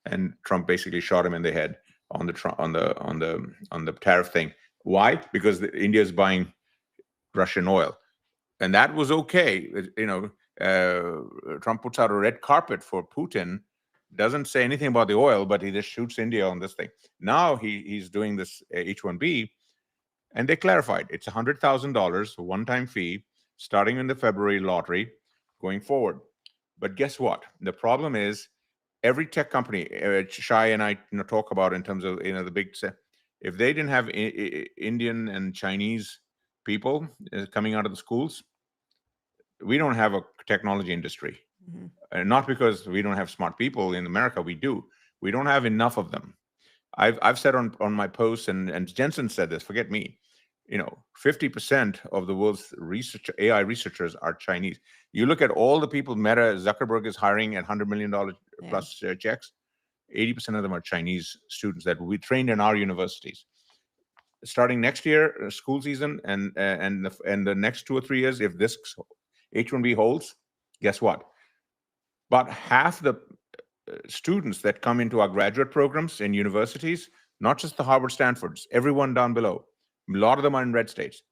and Trump basically shot him in the head on the tariff thing. Why? Because India is buying Russian oil, and that was okay. Trump puts out a red carpet for Putin, doesn't say anything about the oil, but he just shoots India on this thing. Now he's doing this H-1B, and they clarified it's $100,000 one-time fee starting in the February lottery going forward. But guess what? The problem is every tech company, Shay and I talk about in terms of the big, if they didn't have Indian and Chinese people coming out of the schools, we don't have a technology industry. Not because we don't have smart people in America, we do. We don't have enough of them. I've said on my posts, and Jensen said this, forget me, 50% of the world's AI researchers are Chinese. You look at all the people Meta, Zuckerberg is hiring at $100 million plus checks, 80% of them are Chinese students that we trained in our universities. Starting next year, school season, and the next 2 or 3 years, if this H-1B holds, guess what? About half the students that come into our graduate programs in universities, not just the Harvard, Stanfords, everyone down below, a lot of them are in red states.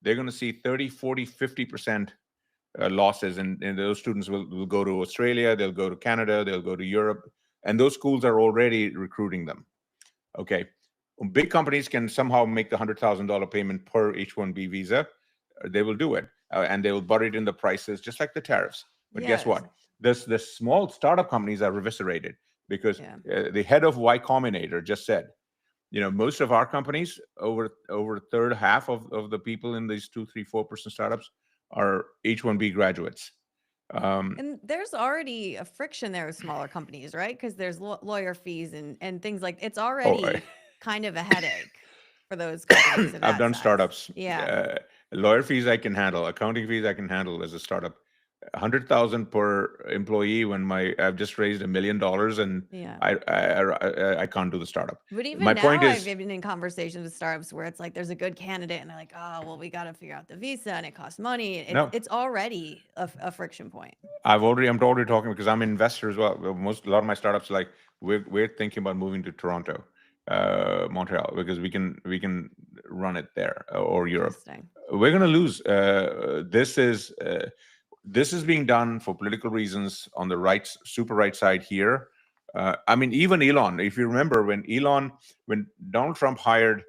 They're going to see 30, 40, 50% losses, and those students will go to Australia, they'll go to Canada, they'll go to Europe, and those schools are already recruiting them. Okay. Big companies can somehow make the $100,000 payment per H-1B visa. They will do it, and they will bury it in the prices, just like the tariffs. But guess what? The small startup companies are eviscerated because the head of Y Combinator just said, most of our companies, over a third, half of the people in these 2, 3, 4% startups are H-1B graduates. And there's already a friction there with smaller companies, right? Because there's lawyer fees and things like it's already kind of a headache for those companies. I've done startups. Yeah. Lawyer fees I can handle. Accounting fees I can handle as a startup. 100,000 per employee when I've just raised $1 million, and I can't do the startup. But even my now, point is, I've been in conversations with startups where it's like there's a good candidate, and they're like, oh, well, we got to figure out the visa, and it costs money. It's already a friction point. I'm already talking because I'm an investor as well. A lot of my startups, like we're thinking about moving to Toronto, Montreal, because we can run it there, or Europe. We're going to lose. This is being done for political reasons on the super right side here. Even Elon, if you remember when Donald Trump hired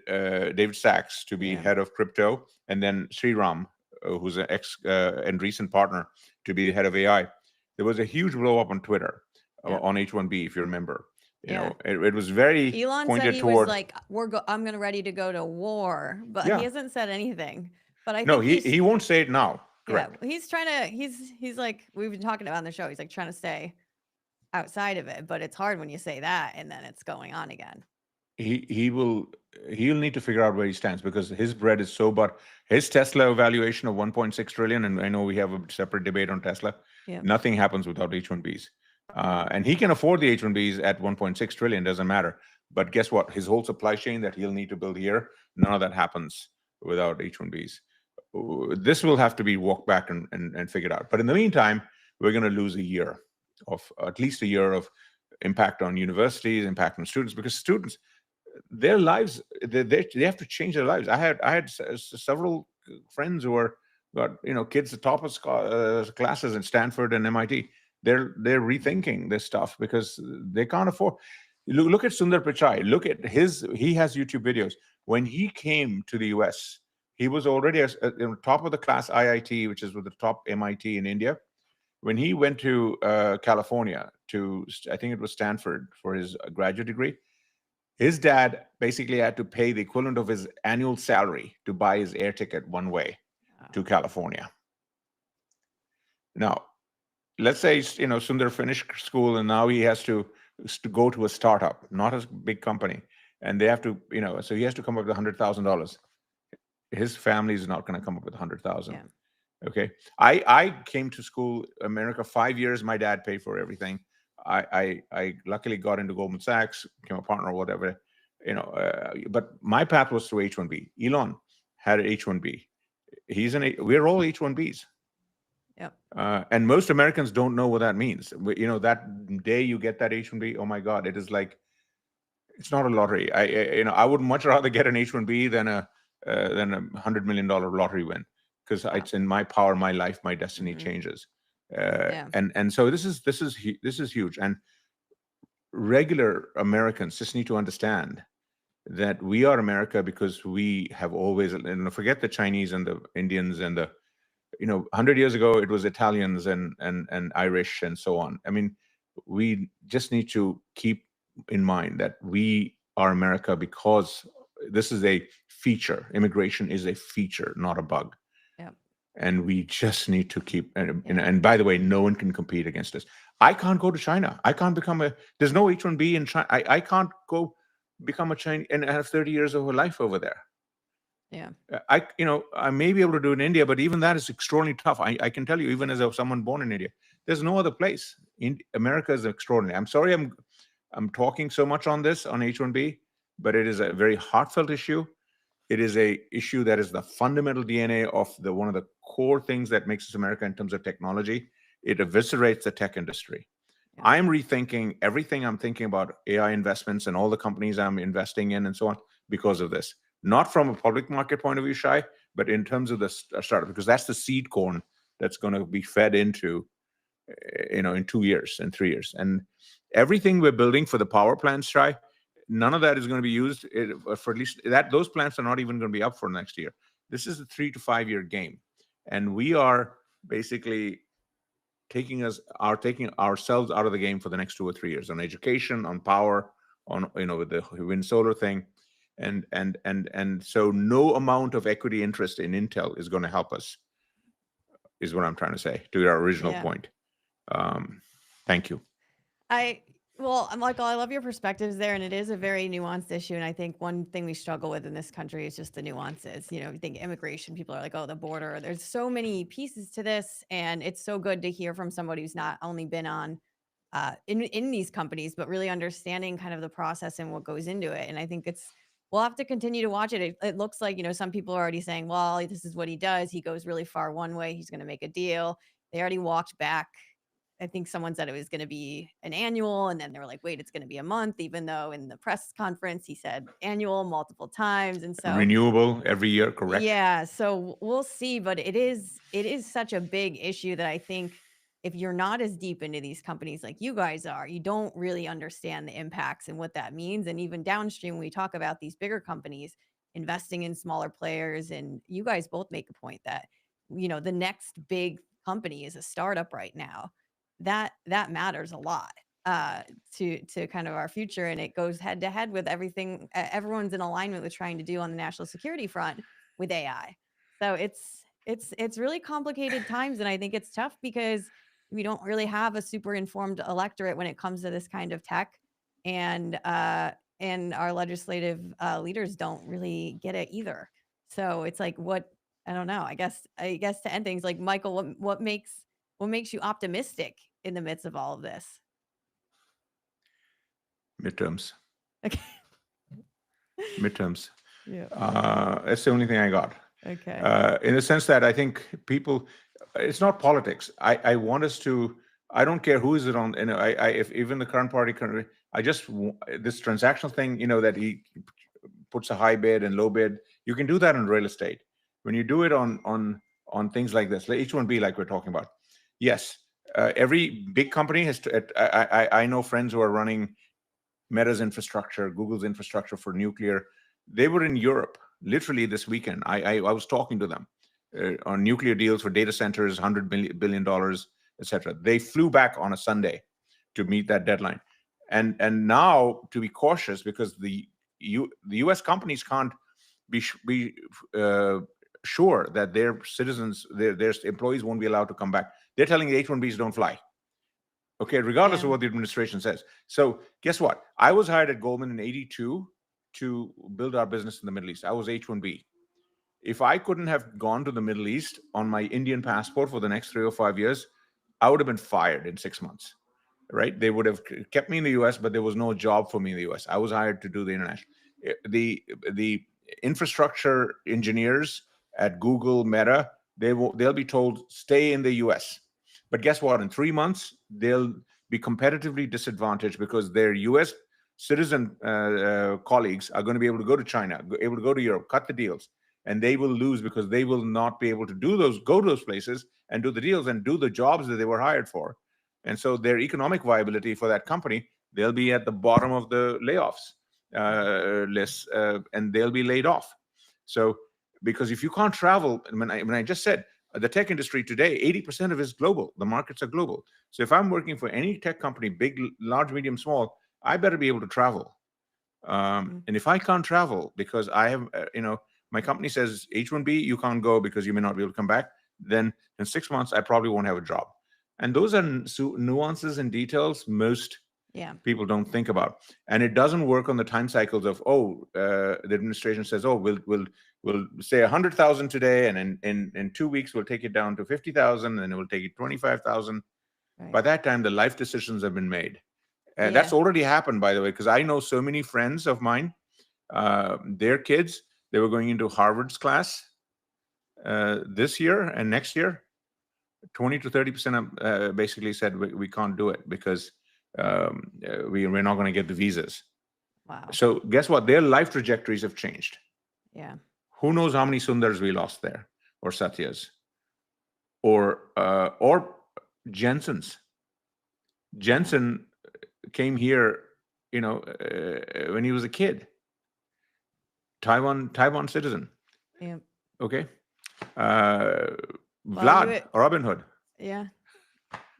David Sachs to be head of crypto, and then Sriram, who's an ex and recent partner, to be the head of AI, there was a huge blow up on Twitter on H-1B, if you remember. It was very Elon pointed said he toward, was like, I'm ready to go to war, but he hasn't said anything. But I think he won't say it now. Correct. Yeah, he's trying to. He's like, we've been talking about on the show. He's like trying to stay outside of it, but it's hard when you say that and then it's going on again. He'll need to figure out where he stands, because his bread is so but his Tesla valuation of 1.6 trillion, and I know we have a separate debate on Tesla. Nothing happens without H-1Bs, and he can afford the H-1Bs at 1.6 trillion. Doesn't matter. But guess what? His whole supply chain that he'll need to build here, none of that happens without H-1Bs. This will have to be walked back and figured out. But in the meantime, we're going to lose at least a year of impact on universities, impact on students, because students, their lives, they have to change their lives. I had several friends who got kids at top of classes at Stanford and MIT. They're rethinking this stuff because they can't afford. Look at Sundar Pichai. Look at he has YouTube videos. When he came to the US, he was already top of the class IIT, which is with the top MIT in India. When he went to California I think it was Stanford, for his graduate degree, his dad basically had to pay the equivalent of his annual salary to buy his air ticket one way to California. Now, let's say, Sundar finished school and now he has to go to a startup, not a big company, and they have to, so he has to come up with $100,000. His family is not going to come up with 100,000. Yeah. Okay. I came to school, America, 5 years. My dad paid for everything. I luckily got into Goldman Sachs, became a partner or whatever, but my path was through H-1B. Elon had an H-1B. We're all H-1Bs. Yep. And most Americans don't know what that means. That day you get that H-1B, oh my God, it is like, it's not a lottery. I would much rather get an H-1B than a $100 million lottery win, because it's in my power, my life, my destiny changes. And so this is huge. And regular Americans just need to understand that we are America because we have always, forget the Chinese and the Indians and the, 100 years ago it was Italians and Irish and so on. I mean, we just need to keep in mind that we are America because this is a feature. Immigration is a feature, not a bug. Yep. And we just need to keep, and by the way, no one can compete against us. I can't go to China. I can't there's no H-1B in China. I can't go become a Chinese and have 30 years of a life over there. Yeah. I may be able to do it in India, but even that is extraordinarily tough. I can tell you, even as someone born in India, there's no other place. America is extraordinary. I'm sorry I'm talking so much on this, on H-1B, but it is a very heartfelt issue. It is a issue that is the fundamental DNA of one of the core things that makes us America in terms of technology. It eviscerates the tech industry. Yeah. I'm rethinking everything I'm thinking about AI investments and all the companies I'm investing in and so on because of this. Not from a public market point of view, Shay, but in terms of the startup, because that's the seed corn that's going to be fed into, in 2 years and 3 years. And everything we're building for the power plants, Shay, none of that is going to be used for at least those plants are not even going to be up for next year. This is a 3 to 5 year game. And we are basically taking ourselves out of the game for the next 2 or 3 years on education, on power, on, with the wind solar thing. And so no amount of equity interest in Intel is going to help us, is what I'm trying to say to your original point. Thank you. Well, Michael, I love your perspectives there, and it is a very nuanced issue. And I think one thing we struggle with in this country is just the nuances. You think immigration, people are like, oh, the border. There's so many pieces to this, and it's so good to hear from somebody who's not only been on in these companies, but really understanding kind of the process and what goes into it. And I think we'll have to continue to watch it. It looks like, some people are already saying, well, this is what he does. He goes really far one way. He's going to make a deal. They already walked back. I think someone said it was going to be an annual, and then they were like, wait, it's going to be a month, even though in the press conference he said annual multiple times. And so renewable every year, correct? Yeah. So we'll see. But it is such a big issue that I think if you're not as deep into these companies like you guys are, you don't really understand the impacts and what that means. And even downstream, we talk about these bigger companies investing in smaller players. And you guys both make a point that, the next big company is a startup right now. That matters a lot to kind of our future, and it goes head to head with everything everyone's in alignment with trying to do on the national security front with AI. So it's really complicated times, and I think it's tough because we don't really have a super informed electorate when it comes to this kind of tech, and our legislative leaders don't really get it either. So it's like, I don't know. I guess to end things, like, Michael, what makes you optimistic in the midst of all of this? Midterms. Okay. Midterms. Yeah. That's the only thing I got. Okay. In the sense that I think people, it's not politics. I want us to, I don't care who is it on, if even the current party, this transactional thing, that he puts a high bid and low bid, you can do that in real estate. When you do it on things like this, like H-1B, like we're talking about, yes, every big company has to. I know friends who are running Meta's infrastructure, Google's infrastructure for nuclear. They were in Europe literally this weekend. I was talking to them on nuclear deals for data centers, $100 billion, etc. They flew back on a Sunday to meet that deadline, and now to be cautious because the U.S. companies can't be sure that their citizens, their employees won't be allowed to come back. They're telling the H-1Bs don't fly. Okay, regardless of what the administration says. So guess what? I was hired at Goldman in '82 to build our business in the Middle East. I was H-1B. If I couldn't have gone to the Middle East on my Indian passport for the next 3 or 5 years, I would have been fired in 6 months, right? They would have kept me in the US, but there was no job for me in the US. I was hired to do the international. The infrastructure engineers at Google, Meta, they'll be told, stay in the US. But guess what? In 3 months, they'll be competitively disadvantaged because their US citizen colleagues are going to be able to go to China, able to go to Europe, cut the deals. And they will lose because they will not be able to go to those places and do the deals and do the jobs that they were hired for. And so their economic viability for that company, they'll be at the bottom of the layoffs list, and they'll be laid off. So, because if you can't travel, when I just said the tech industry today, 80% of it is global. The markets are global. So if I'm working for any tech company, big, large, medium, small, I better be able to travel. And if I can't travel because I have, my company says H-1B, you can't go because you may not be able to come back, then in 6 months, I probably won't have a job. And those are nuances and details most people don't think about. And it doesn't work on the time cycles of, the administration says, we'll say 100,000 today, and in 2 weeks, we'll take it down to 50,000, and it will take it 25,000. Right. By that time, the life decisions have been made. And that's already happened, by the way, because I know so many friends of mine, their kids, they were going into Harvard's class this year and next year. 20 to 30% basically said we can't do it because we're not going to get the visas. Wow. So guess what? Their life trajectories have changed. Yeah. Who knows how many Sundars we lost there, or Satyas, or Jensen's. Jensen came here, when he was a kid. Taiwan citizen. Yeah. Okay. Vlad, Robin Hood. Yeah.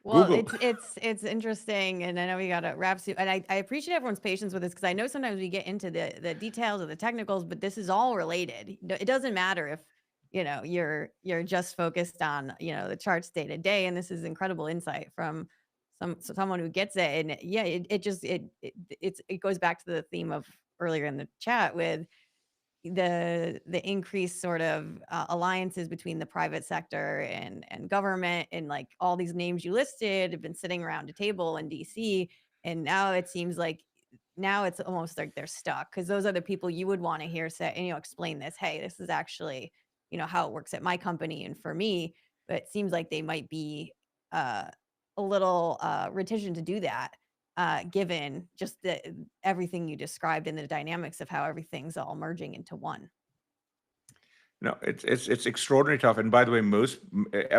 Well, Google. It's interesting, and I know we got to wrap soon. And I appreciate everyone's patience with this because I know sometimes we get into the details of the technicals, but this is all related. It doesn't matter if you're just focused on the charts day to day, and this is incredible insight from someone who gets it. And yeah, it goes back to the theme of earlier in the chat with the increased sort of alliances between the private sector and government, and like all these names you listed have been sitting around a table in DC, and now it seems like it's almost like they're stuck because those are the people you would want to hear say, explain this. Hey, this is actually how it works at my company and for me. But it seems like they might be a little reticent to do that. Given just everything you described and the dynamics of how everything's all merging into one. No, it's extraordinarily tough. And by the way,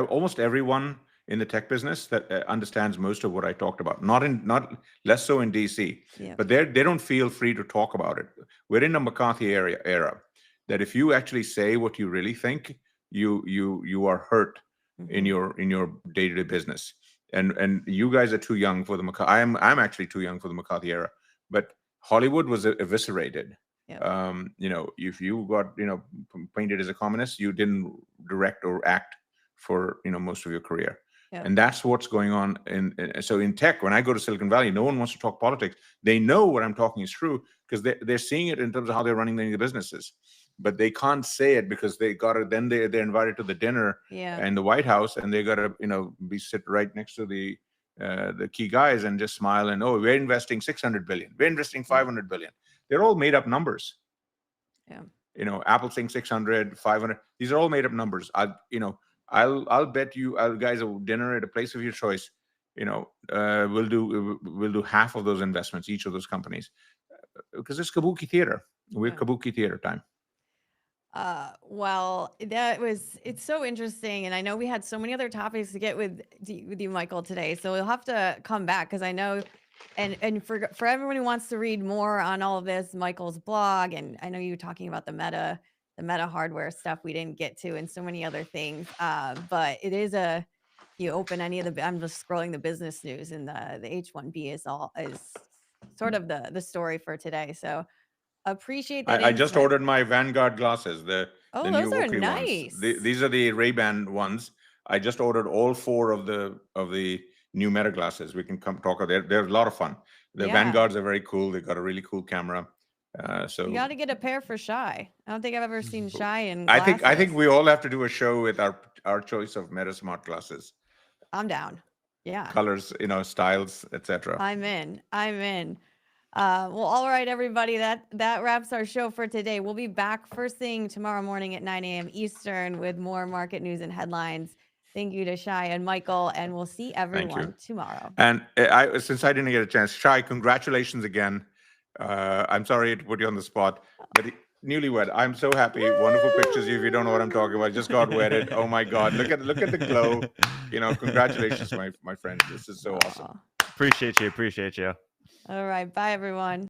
almost everyone in the tech business that understands most of what I talked about. Not less so in DC, but they don't feel free to talk about it. We're in a McCarthy era that if you actually say what you really think, you are hurt in your day-to-day business. And you guys are too young for the McCarthy. I'm actually too young for the McCarthy era. But Hollywood was eviscerated. Yeah. If you got painted as a communist, you didn't direct or act for most of your career. Yeah. And that's what's going on. So in tech, when I go to Silicon Valley, no one wants to talk politics. They know what I'm talking is true because they're seeing it in terms of how they're running the businesses. But they can't say it because they got to. Then they're invited to the dinner in the White House, and they got to be sit right next to the key guys and just smile and we're investing 600 billion, we're investing 500 billion. They're all made up numbers. Yeah. Apple saying 600, 500. These are all made up numbers. I'll bet you guys a dinner at a place of your choice. We'll do half of those investments, each of those companies, because it's Kabuki theater. We're Kabuki theater time. Well, it's so interesting. And I know we had so many other topics to get with you, Michael, today. So we'll have to come back because I know, and for everyone who wants to read more on all of this, Michael's blog, and I know you were talking about the meta hardware stuff we didn't get to and so many other things. But it is you open any of I'm just scrolling the business news, and the H-1B is sort of the story for today. So appreciate that. I just ordered my Vanguard glasses. Oh, the those new are Oakley nice. ones. These are the Ray-Ban ones. I just ordered all 4 of the new Meta glasses. We can come talk about it. They're a lot of fun. The Yeah. Vanguards are very cool. They've got a really cool camera. So You got to get a pair for Shy. I don't think I've ever seen Shy in I glasses. think we all have to do a show with our choice of Meta smart glasses. I'm down. Yeah. Colors, styles, etc. I'm in. Well, all right, everybody. That wraps our show for today. We'll be back first thing tomorrow morning at 9 a.m. Eastern with more market news and headlines. Thank you to Shay and Michael, and we'll see everyone tomorrow. And since I didn't get a chance, Shay, congratulations again. I'm sorry to put you on the spot, but newlywed. I'm so happy. Wonderful pictures. If you don't know what I'm talking about, just got wedded. Oh my God! Look at the glow. Congratulations, my friend. This is so awesome. Appreciate you. All right, bye everyone.